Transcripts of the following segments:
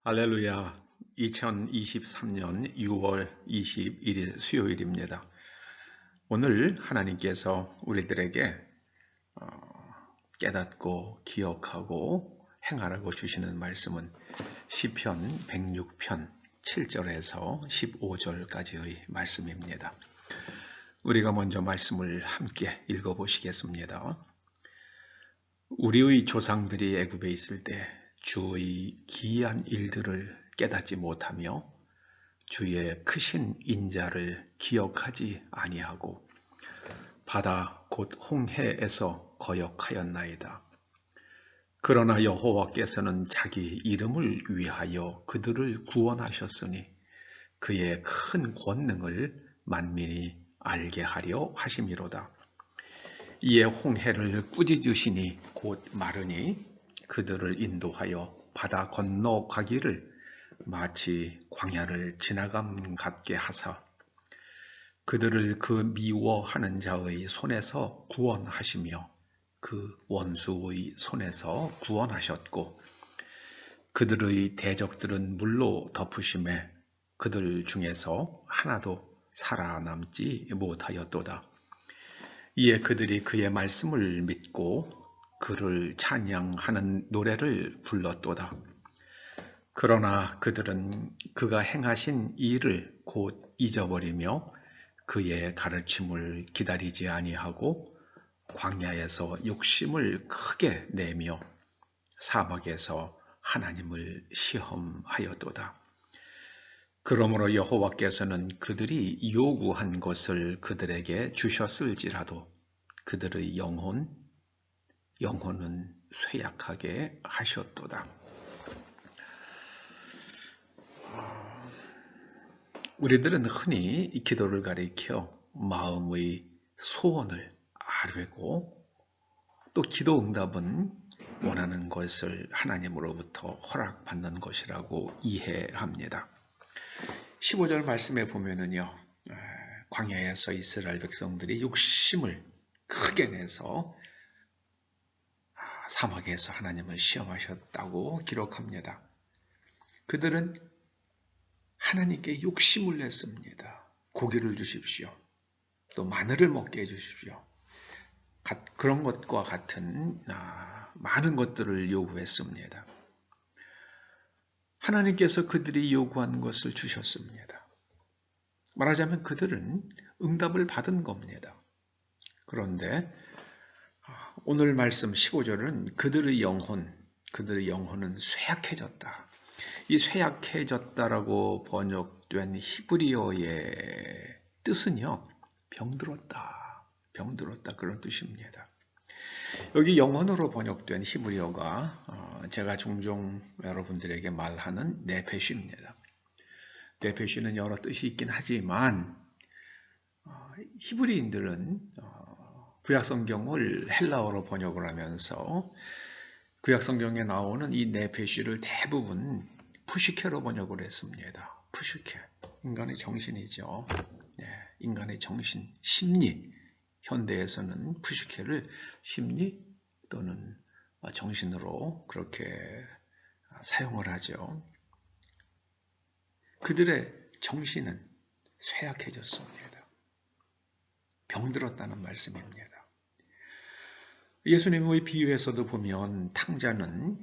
할렐루야. 2023년 6월 21일 수요일입니다. 오늘 하나님께서 우리들에게 깨닫고 기억하고 행하라고 주시는 말씀은 시편 106편 7절에서 15절까지의 말씀입니다. 우리가 먼저 말씀을 함께 읽어보시겠습니다. 우리의 조상들이 애굽에 있을 때 주의 기이한 일들을 깨닫지 못하며 주의 크신 인자를 기억하지 아니하고 바다 곧 홍해에서 거역하였나이다. 그러나 여호와께서는 자기 이름을 위하여 그들을 구원하셨으니 그의 큰 권능을 만민이 알게 하려 하심이로다. 이에 홍해를 꾸짖으시니 곧 마르니 그들을 인도하여 바다 건너가기를 마치 광야를 지나감 같게 하사 그들을 그 미워하는 자의 손에서 구원하시며 그 원수의 손에서 구원하셨고 그들의 대적들은 물로 덮으심에 그들 중에서 하나도 살아남지 못하였도다. 이에 그들이 그의 말씀을 믿고 그를 찬양하는 노래를 불렀도다. 그러나 그들은 그가 행하신 일을 곧 잊어버리며 그의 가르침을 기다리지 아니하고 광야에서 욕심을 크게 내며 사막에서 하나님을 시험하였도다. 그러므로 여호와께서는 그들이 요구한 것을 그들에게 주셨을지라도 그들의 영혼은 쇠약하게 하셨도다. 우리들은 흔히 기도를 가리켜 마음의 소원을 아뢰고 또 기도 응답은 원하는 것을 하나님으로부터 허락받는 것이라고 이해합니다. 15절 말씀에 보면은요, 광야에서 이스라엘 백성들이 욕심을 크게 내서 사막에서 하나님을 시험하셨다고 기록합니다. 그들은 하나님께 욕심을 냈습니다. 고기를 주십시오. 또 마늘을 먹게 해주십시오. 그런 것과 같은 많은 것들을 요구했습니다. 하나님께서 그들이 요구한 것을 주셨습니다. 말하자면 그들은 응답을 받은 겁니다. 그런데 오늘 말씀 15절은 그들의 영혼은 쇠약해졌다. 이 쇠약해졌다라고 번역된 히브리어의 뜻은요, 병들었다 그런 뜻입니다. 여기 영혼으로 번역된 히브리어가 제가 종종 여러분들에게 말하는 네페시입니다. 네페시는 여러 뜻이 있긴 하지만 히브리인들은 구약성경을 헬라어로 번역을 하면서 구약성경에 나오는 이 네페시를 대부분 푸시케로 번역을 했습니다. 푸시케, 인간의 정신이죠. 인간의 정신, 심리. 현대에서는 푸시케를 심리 또는 정신으로 그렇게 사용을 하죠. 그들의 정신은 쇠약해졌습니다. 병들었다는 말씀입니다. 예수님의 비유에서도 보면 탕자는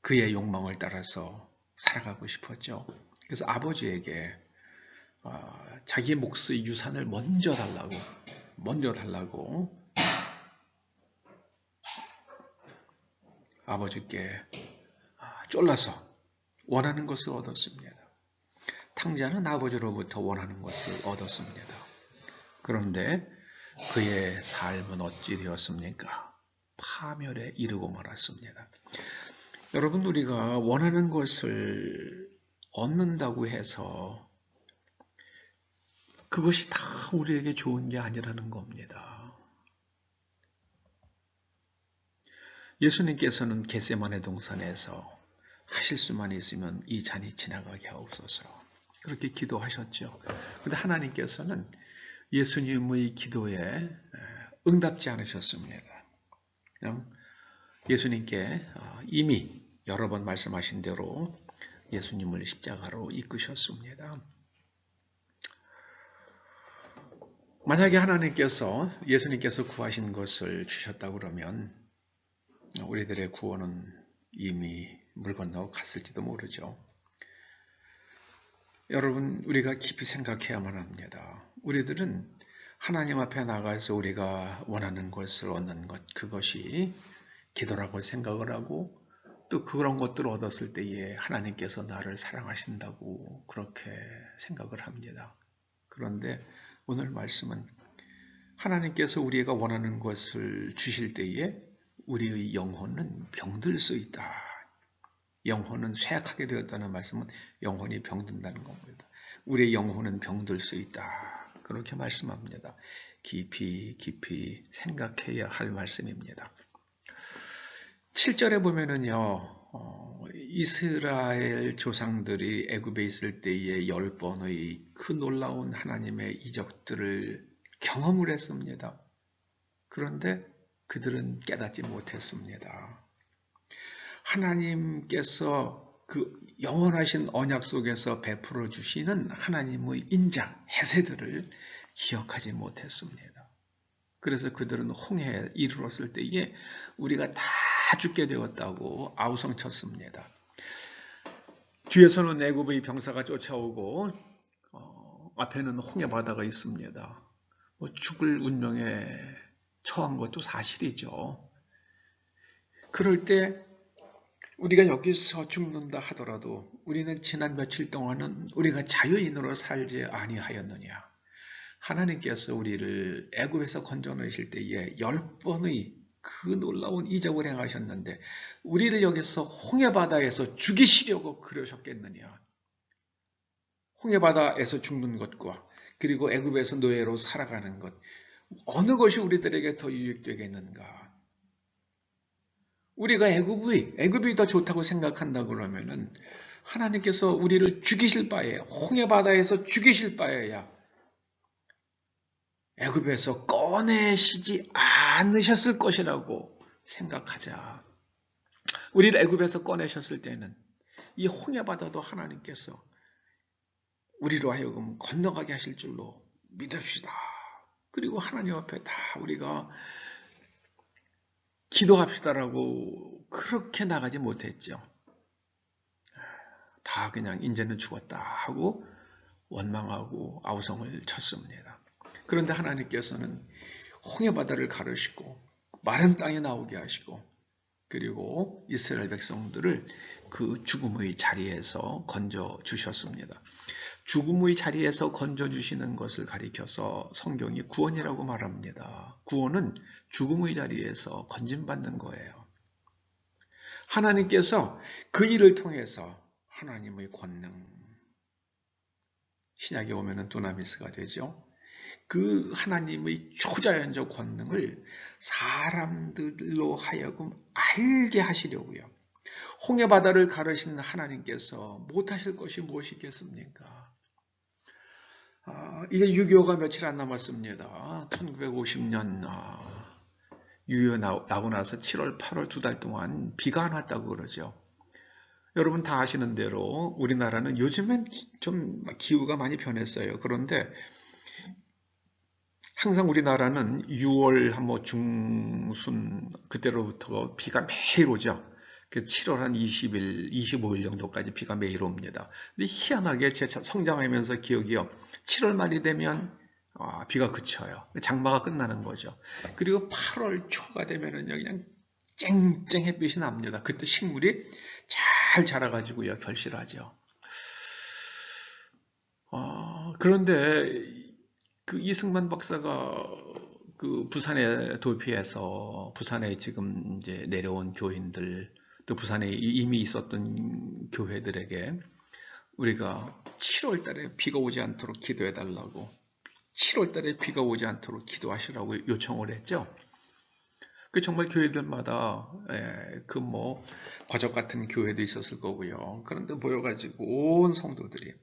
그의 욕망을 따라서 살아가고 싶었죠. 그래서 아버지에게 자기의 몫의 유산을 먼저 달라고 아버지께 쫄라서 원하는 것을 얻었습니다. 탕자는 아버지로부터 원하는 것을 얻었습니다. 그런데 그의 삶은 어찌 되었습니까? 파멸에 이르고 말았습니다. 여러분, 우리가 원하는 것을 얻는다고 해서 그것이 다 우리에게 좋은 게 아니라는 겁니다. 예수님께서는 겟세마네 동산에서 하실 수만 있으면 이 잔이 지나가게 하옵소서 그렇게 기도하셨죠. 그런데 하나님께서는 예수님의 기도에 응답지 않으셨습니다. 그냥 예수님께 이미 여러 번 말씀하신 대로 예수님을 십자가로 이끄셨습니다. 만약에 하나님께서 예수님께서 구하신 것을 주셨다고 그러면 우리들의 구원은 이미 물 건너 갔을지도 모르죠. 여러분, 우리가 깊이 생각해야만 합니다. 우리들은 하나님 앞에 나가서 우리가 원하는 것을 얻는 것, 그것이 기도라고 생각을 하고 또 그런 것들을 얻었을 때에 하나님께서 나를 사랑하신다고 그렇게 생각을 합니다. 그런데 오늘 말씀은 하나님께서 우리가 원하는 것을 주실 때에 우리의 영혼은 병들 수 있다. 영혼은 쇠약하게 되었다는 말씀은 영혼이 병든다는 겁니다. 우리의 영혼은 병들 수 있다. 그렇게 말씀합니다. 깊이 생각해야 할 말씀입니다. 7절에 보면은요, 이스라엘 조상들이 애굽에 있을 때에 10번의 그 놀라운 하나님의 이적들을 경험을 했습니다. 그런데 그들은 깨닫지 못했습니다. 하나님께서 그 영원하신 언약 속에서 베풀어 주시는 하나님의 인자, 해세들을 기억하지 못했습니다. 그래서 그들은 홍해에 이르렀을 때에 우리가 다 죽게 되었다고 아우성쳤습니다. 뒤에서는 애굽의 병사가 쫓아오고 앞에는 홍해 바다가 있습니다. 죽을 운명에 처한 것도 사실이죠. 그럴 때 우리가 여기서 죽는다 하더라도 우리는 지난 며칠 동안은 우리가 자유인으로 살지 아니하였느냐. 하나님께서 우리를 애굽에서 건져내실 때에 10번의 그 놀라운 이적을 행하셨는데 우리를 여기서 홍해바다에서 죽이시려고 그러셨겠느냐. 홍해바다에서 죽는 것과 그리고 애굽에서 노예로 살아가는 것, 어느 것이 우리들에게 더 유익되겠는가. 우리가 애굽이 더 좋다고 생각한다 그러면은 하나님께서 우리를 죽이실 바에 홍해바다에서 죽이실 바에야 애굽에서 꺼내시지 않으셨을 것이라고 생각하자. 우리를 애굽에서 꺼내셨을 때는 이 홍해바다도 하나님께서 우리로 하여금 건너가게 하실 줄로 믿읍시다. 그리고 하나님 앞에 다 우리가 기도합시다라고 그렇게 나가지 못했죠. 다 그냥 이제는 죽었다 하고 원망하고 아우성을 쳤습니다. 그런데 하나님께서는 홍해바다를 가르시고 마른 땅에 나오게 하시고 그리고 이스라엘 백성들을 그 죽음의 자리에서 건져주셨습니다. 죽음의 자리에서 건져주시는 것을 가리켜서 성경이 구원이라고 말합니다. 구원은 죽음의 자리에서 건짐받는 거예요. 하나님께서 그 일을 통해서 하나님의 권능, 신약에 오면은 두나미스가 되죠. 그 하나님의 초자연적 권능을 사람들로 하여금 알게 하시려고요. 홍해바다를 가르신 하나님께서 못하실 것이 무엇이겠습니까? 이제 6.25가 며칠 안 남았습니다. 1950년 유효 나고 나서 7월, 8월 2달 동안 비가 안 왔다고 그러죠. 여러분 다 아시는 대로 우리나라는 요즘엔 좀 기후가 많이 변했어요. 그런데 항상 우리나라는 6월 한 중순 그때로부터 비가 매일 오죠. 7월 한 20일, 25일 정도까지 비가 매일 옵니다. 근데 희한하게 제 성장하면서 기억이요. 7월 말이 되면 비가 그쳐요. 장마가 끝나는 거죠. 그리고 8월 초가 되면은 그냥 쨍쨍 햇빛이 납니다. 그때 식물이 잘 자라가지고요. 결실하죠. 그런데 그 이승만 박사가 그 부산에 도피해서 부산에 지금 이제 내려온 교인들 또 부산에 이미 있었던 교회들에게 우리가 7월 달에 비가 오지 않도록 기도해 달라고 7월 달에 비가 오지 않도록 기도하시라고 요청을 했죠. 그 정말 교회들마다 그 거적 같은 교회도 있었을 거고요. 그런데 모여가지고 온 성도들이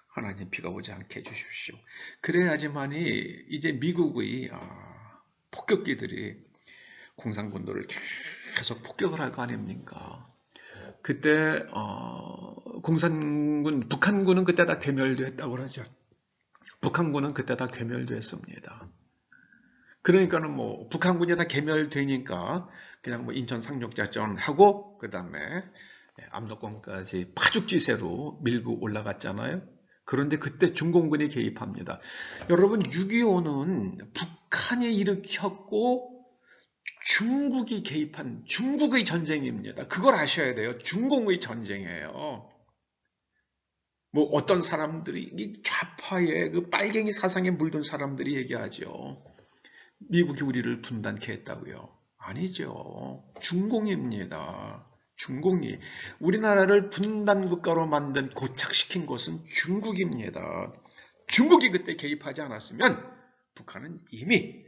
하나님 비가 오지 않게 해주십시오. 그래야지만이 이제 미국의 폭격기들이 공산군도를 계속 폭격을 할 거 아닙니까? 그때 공산군, 북한군은 그때 다 괴멸됐다고 그러죠. 북한군은 그때 다 괴멸됐습니다. 그러니까는 뭐 북한군이 다 괴멸되니까 그냥 뭐 인천 상륙작전 하고 그 다음에 압록강까지 파죽지세로 밀고 올라갔잖아요. 그런데 그때 중공군이 개입합니다. 여러분 6.25는 북한이 일으켰고 중국이 개입한 중국의 전쟁입니다. 그걸 아셔야 돼요. 중공의 전쟁이에요. 뭐 어떤 사람들이 이 좌파의 그 빨갱이 사상에 물든 사람들이 얘기하죠. 미국이 우리를 분단케 했다고요. 아니죠. 중공입니다. 중공이 우리나라를 분단국가로 만든 고착시킨 것은 중국입니다. 중국이 그때 개입하지 않았으면 북한은 이미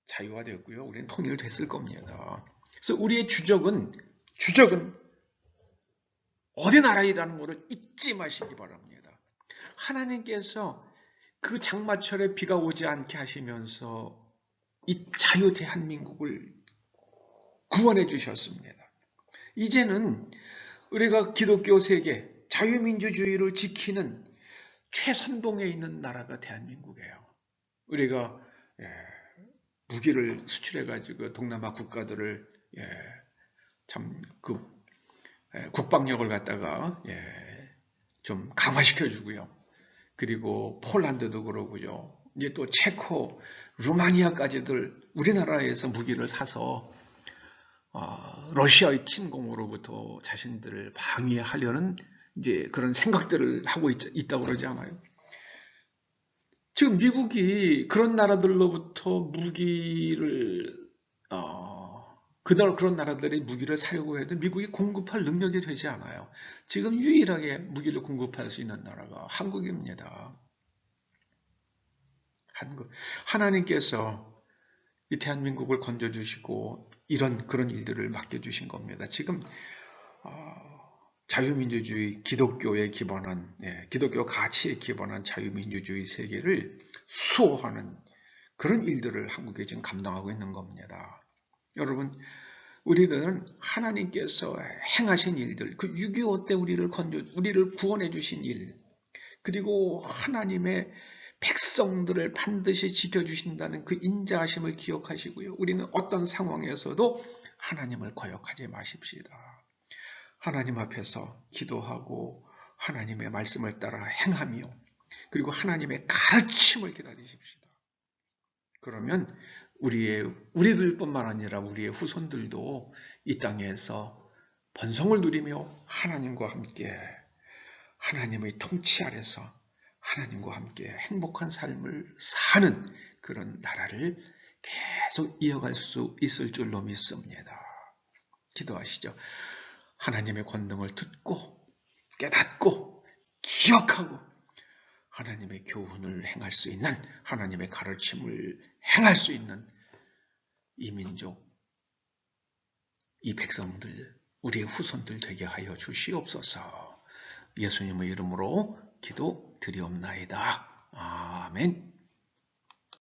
자유화되었고요. 우리는 통일됐을 겁니다. 그래서 우리의 주적은 어디 나라이라는 것을 잊지 마시기 바랍니다. 하나님께서 그 장마철에 비가 오지 않게 하시면서 이 자유 대한민국을 구원해 주셨습니다. 이제는 우리가 기독교 세계 자유민주주의를 지키는 최선봉에 있는 나라가 대한민국이에요. 우리가 무기를 수출해가지고 동남아 국가들을 국방력을 갖다가 좀 강화시켜주고요. 그리고 폴란드도 그러고요. 이제 또 체코, 루마니아까지들 우리나라에서 무기를 사서 러시아의 침공으로부터 자신들을 방위하려는 이제 그런 생각들을 하고 있다고 그러지 않아요? 지금 미국이 그런 나라들로부터 무기를 그런 나라들이 무기를 사려고 해도 미국이 공급할 능력이 되지 않아요. 지금 유일하게 무기를 공급할 수 있는 나라가 한국입니다. 한국. 하나님께서 이 대한민국을 건져주시고 그런 일들을 맡겨주신 겁니다. 지금 자유민주주의, 기독교에 기반한, 기독교 가치에 기반한 자유민주주의 세계를 수호하는 그런 일들을 한국에 지금 감당하고 있는 겁니다. 여러분, 우리들은 하나님께서 행하신 일들, 그 6.25 때 우리를 구원해 주신 일, 그리고 하나님의 백성들을 반드시 지켜주신다는 그 인자하심을 기억하시고요. 우리는 어떤 상황에서도 하나님을 거역하지 마십시다. 하나님 앞에서 기도하고 하나님의 말씀을 따라 행하며 그리고 하나님의 가르침을 기다리십시다. 그러면 우리들뿐만 아니라 우리의 후손들도 이 땅에서 번성을 누리며 하나님과 함께 하나님의 통치 아래서 하나님과 함께 행복한 삶을 사는 그런 나라를 계속 이어갈 수 있을 줄로 믿습니다. 기도하시죠. 하나님의 권능을 듣고 깨닫고 기억하고 하나님의 교훈을 행할 수 있는 하나님의 가르침을 행할 수 있는 이 민족, 이 백성들, 우리의 후손들 되게 하여 주시옵소서. 예수님의 이름으로 기도드리옵나이다. 아멘.